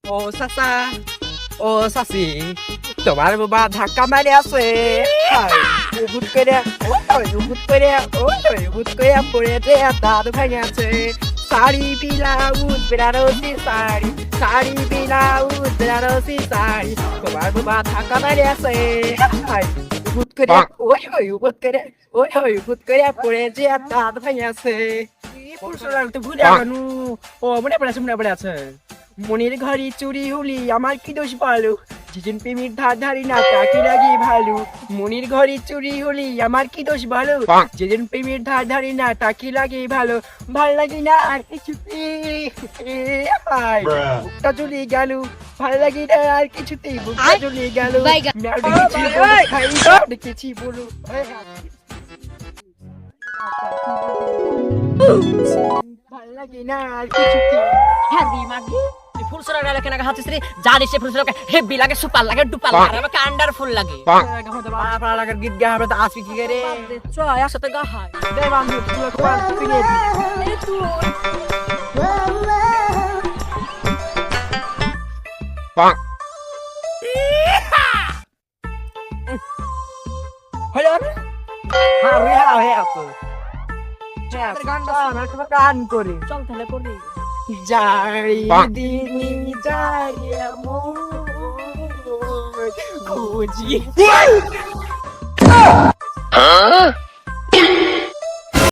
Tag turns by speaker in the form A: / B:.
A: ও চাচা ও চাচি তোমার বাবা ধাক্কা মারি আছে উবুত করে উবুত করে উবুত করে পড়েছে দাঁত ভেঙে আছে শাড়ি ব্লাউজ বেনারসি শাড়ি শাড়ি ব্লাউজ বেনারসি শাড়ি তোমার বাবা ধাক্কা মারি আছে উবুত করে উবুত করে উবুত করে পড়েছে দাঁত ভেঙে আছে তো ভুলে গেল ও মনে পড়ে আছে মনের ঘরে চুরি হলি আমার কি দোষ বলো যেদিন প্রেমের ধার ধারি না তাকে লাগে ভালো মনের ঘরে চুরি হলি আমার কি দোষ বলো যেদিন প্রেমের ধার ধারি না তাকে লাগে ভালো ভাল লাগে না আর কিছুতে বুকটা চলে গেল ভাল লাগে না আর কিছুতে বুকটা চলে গেল দেখেছি বলো ভাল লাগে না আর কিছুতে
B: ফুলসরা গালে কেন হাতিস রে জানিস সে ফুলসরা হেভি লাগে সুপার লাগে ডুপার লাগে আমাকে আন্ডারফুল লাগে
A: আপনারা লাগার গীত গা আমরা তো আসবি কি করে
B: চ একসাথে গা হয়
A: দে বান্ধব তুই কোয়াল পিনে দি হলো আরে আপু গান করি
B: চল তাহলে করি
A: জারি দিনি জারি আমোর খুঁজি